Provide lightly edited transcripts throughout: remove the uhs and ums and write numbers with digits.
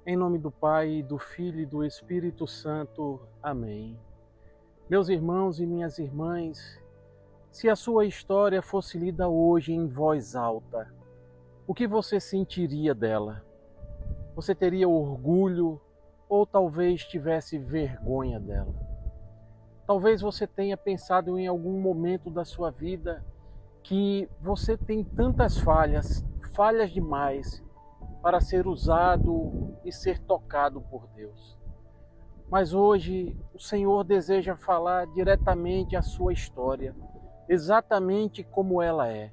Em nome do Pai, do Filho e do Espírito Santo. Amém. Meus irmãos e minhas irmãs, se a sua história fosse lida hoje em voz alta, o que você sentiria dela? Você teria orgulho ou talvez tivesse vergonha dela? Talvez você tenha pensado em algum momento da sua vida que você tem tantas falhas demais, para ser usado e ser tocado por Deus. Mas hoje o Senhor deseja falar diretamente a sua história, exatamente como ela é.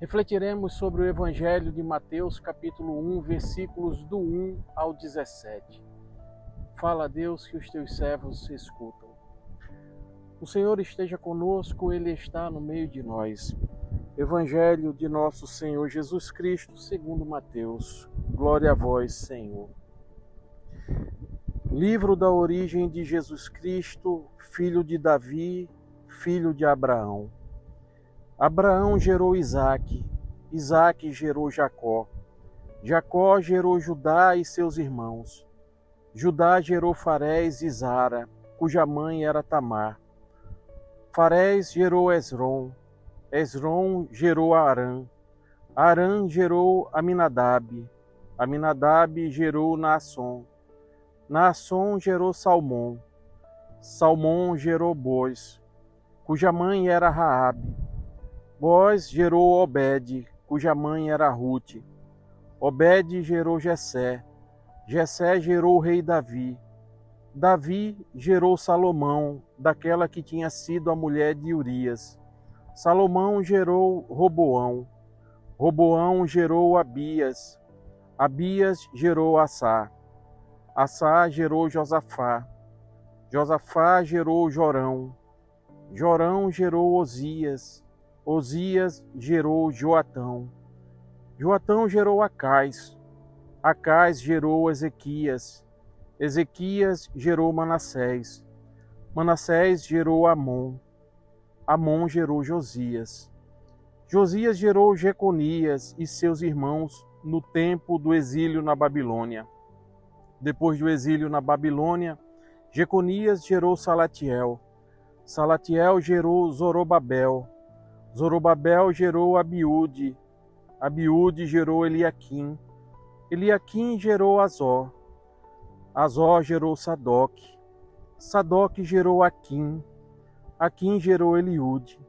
Refletiremos sobre o Evangelho de Mateus, capítulo 1, versículos do 1 ao 17. Fala a Deus que os teus servos escutam. O Senhor esteja conosco, Ele está no meio de nós. Evangelho de nosso Senhor Jesus Cristo, segundo Mateus. Glória a vós, Senhor. Livro da origem de Jesus Cristo, filho de Davi, filho de Abraão. Abraão gerou Isaque, Isaque gerou Jacó. Jacó gerou Judá e seus irmãos. Judá gerou Farés e Zara, cuja mãe era Tamar. Farés gerou Esrom. Esrom gerou Arã. Arã gerou Aminadab. Aminadab gerou Naasson. Naasson gerou Salmão. Salmão gerou Boz, cuja mãe era Raabe. Boz gerou Obed, cuja mãe era Rute. Obed gerou Jessé. Jessé gerou o rei Davi. Davi gerou Salomão, daquela que tinha sido a mulher de Urias. Salomão gerou Roboão. Roboão gerou Abias. Abias gerou Assá. Assá gerou Josafá. Josafá gerou Jorão. Jorão gerou Osias. Osias gerou Joatão. Joatão gerou Acais. Acais gerou Ezequias. Ezequias gerou Manassés. Manassés gerou Amon. Amon gerou Josias. Josias gerou Jeconias e seus irmãos no tempo do exílio na Babilônia. Depois do exílio na Babilônia, Jeconias gerou Salatiel. Salatiel gerou Zorobabel. Zorobabel gerou Abiúde. Abiúde gerou Eliaquim. Eliaquim gerou Azor. Azor gerou Sadoque. Sadoque gerou Aquim. Aquim gerou Eliúde.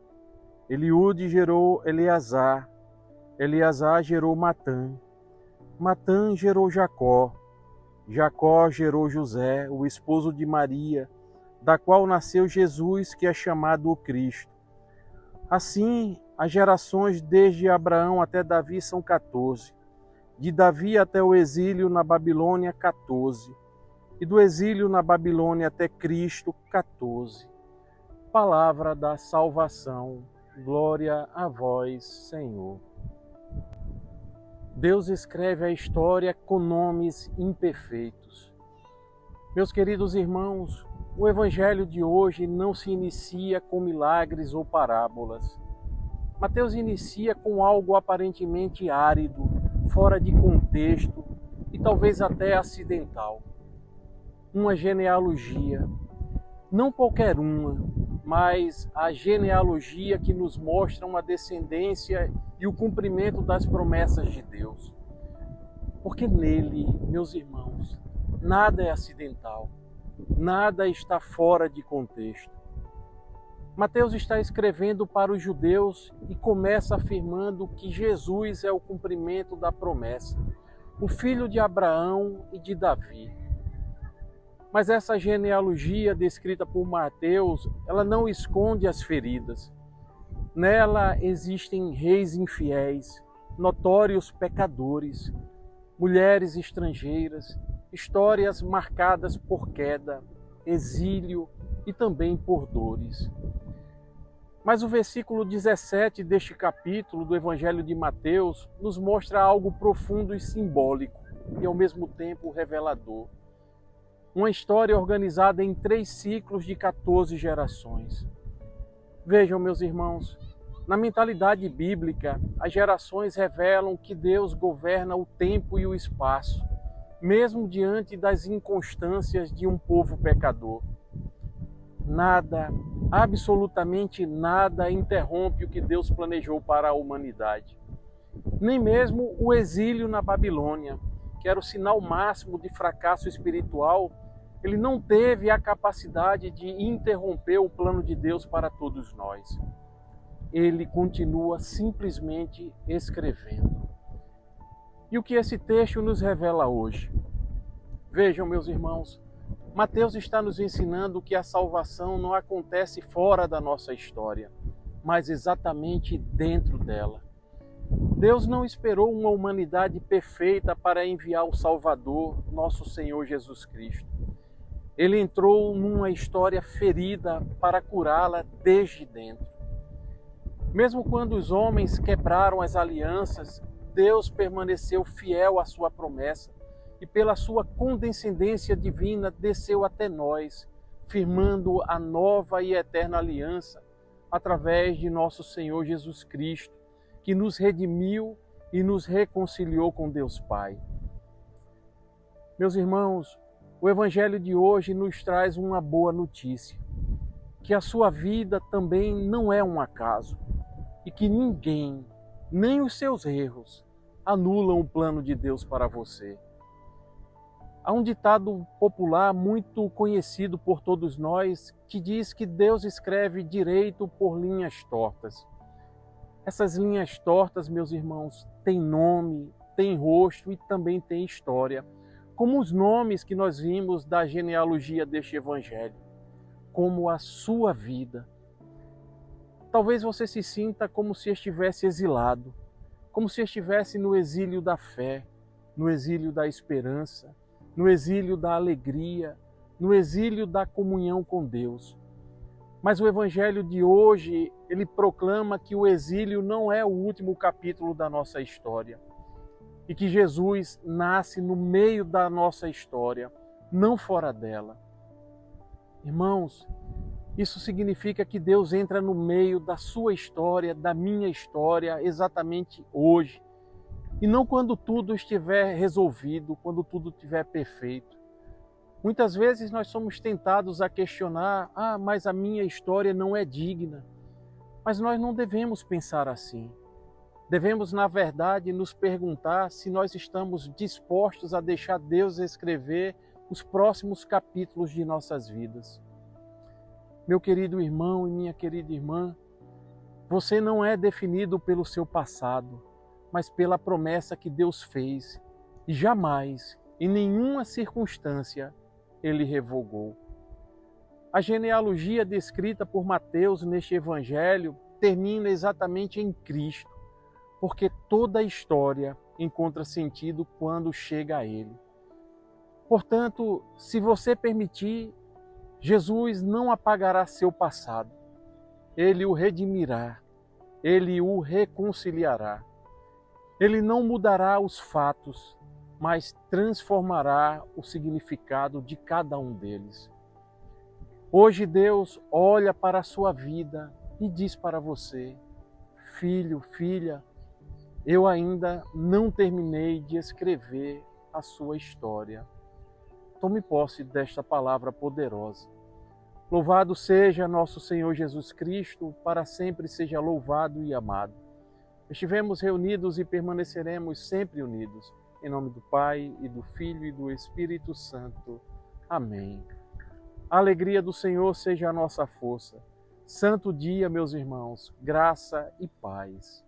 Eliúde gerou Eleazar. Eleazar gerou Matã. Matã gerou Jacó. Jacó gerou José, o esposo de Maria, da qual nasceu Jesus, que é chamado o Cristo. Assim, as gerações desde Abraão até Davi são 14. De Davi até o exílio na Babilônia, 14. E do exílio na Babilônia até Cristo, 14. Palavra da salvação. Glória a vós, Senhor. Deus escreve a história com nomes imperfeitos. Meus queridos irmãos, o Evangelho de hoje não se inicia com milagres ou parábolas. Mateus inicia com algo aparentemente árido, fora de contexto e talvez até acidental. Uma genealogia. Não qualquer uma, mas a genealogia que nos mostra uma descendência e o cumprimento das promessas de Deus. Porque nele, meus irmãos, nada é acidental, nada está fora de contexto. Mateus está escrevendo para os judeus e começa afirmando que Jesus é o cumprimento da promessa, o filho de Abraão e de Davi. Mas essa genealogia descrita por Mateus, ela não esconde as feridas. Nela existem reis infiéis, notórios pecadores, mulheres estrangeiras, histórias marcadas por queda, exílio e também por dores. Mas o versículo 17 deste capítulo do Evangelho de Mateus nos mostra algo profundo e simbólico e ao mesmo tempo revelador. Uma história organizada em 3 ciclos de 14 gerações. Vejam, meus irmãos, na mentalidade bíblica, as gerações revelam que Deus governa o tempo e o espaço, mesmo diante das inconstâncias de um povo pecador. Nada, absolutamente nada, interrompe o que Deus planejou para a humanidade. Nem mesmo o exílio na Babilônia, que era o sinal máximo de fracasso espiritual, ele não teve a capacidade de interromper o plano de Deus para todos nós. Ele continua simplesmente escrevendo. E o que esse texto nos revela hoje? Vejam, meus irmãos, Mateus está nos ensinando que a salvação não acontece fora da nossa história, mas exatamente dentro dela. Deus não esperou uma humanidade perfeita para enviar o Salvador, nosso Senhor Jesus Cristo. Ele entrou numa história ferida para curá-la desde dentro. Mesmo quando os homens quebraram as alianças, Deus permaneceu fiel à sua promessa e pela sua condescendência divina desceu até nós, firmando a nova e eterna aliança através de nosso Senhor Jesus Cristo, que nos redimiu e nos reconciliou com Deus Pai. Meus irmãos, o Evangelho de hoje nos traz uma boa notícia, que a sua vida também não é um acaso e que ninguém, nem os seus erros, anulam o plano de Deus para você. Há um ditado popular muito conhecido por todos nós que diz que Deus escreve direito por linhas tortas. Essas linhas tortas, meus irmãos, têm nome, têm rosto e também têm história, como os nomes que nós vimos da genealogia deste Evangelho, como a sua vida. Talvez você se sinta como se estivesse exilado, como se estivesse no exílio da fé, no exílio da esperança, no exílio da alegria, no exílio da comunhão com Deus. Mas o Evangelho de hoje, ele proclama que o exílio não é o último capítulo da nossa história e que Jesus nasce no meio da nossa história, não fora dela. Irmãos, isso significa que Deus entra no meio da sua história, da minha história, exatamente hoje. E não quando tudo estiver resolvido, quando tudo estiver perfeito. Muitas vezes nós somos tentados a questionar, mas a minha história não é digna. Mas nós não devemos pensar assim. Devemos, na verdade, nos perguntar se nós estamos dispostos a deixar Deus escrever os próximos capítulos de nossas vidas. Meu querido irmão e minha querida irmã, você não é definido pelo seu passado, mas pela promessa que Deus fez, e jamais, em nenhuma circunstância, Ele revogou. A genealogia descrita por Mateus neste Evangelho termina exatamente em Cristo, porque toda a história encontra sentido quando chega a Ele. Portanto, se você permitir, Jesus não apagará seu passado. Ele o redimirá, Ele o reconciliará. Ele não mudará os fatos, mas transformará o significado de cada um deles. Hoje Deus olha para a sua vida e diz para você: filho, filha, eu ainda não terminei de escrever a sua história. Tome posse desta palavra poderosa. Louvado seja nosso Senhor Jesus Cristo, para sempre seja louvado e amado. Estivemos reunidos e permaneceremos sempre unidos. Em nome do Pai, e do Filho, e do Espírito Santo. Amém. A alegria do Senhor seja a nossa força. Santo dia, meus irmãos, graça e paz.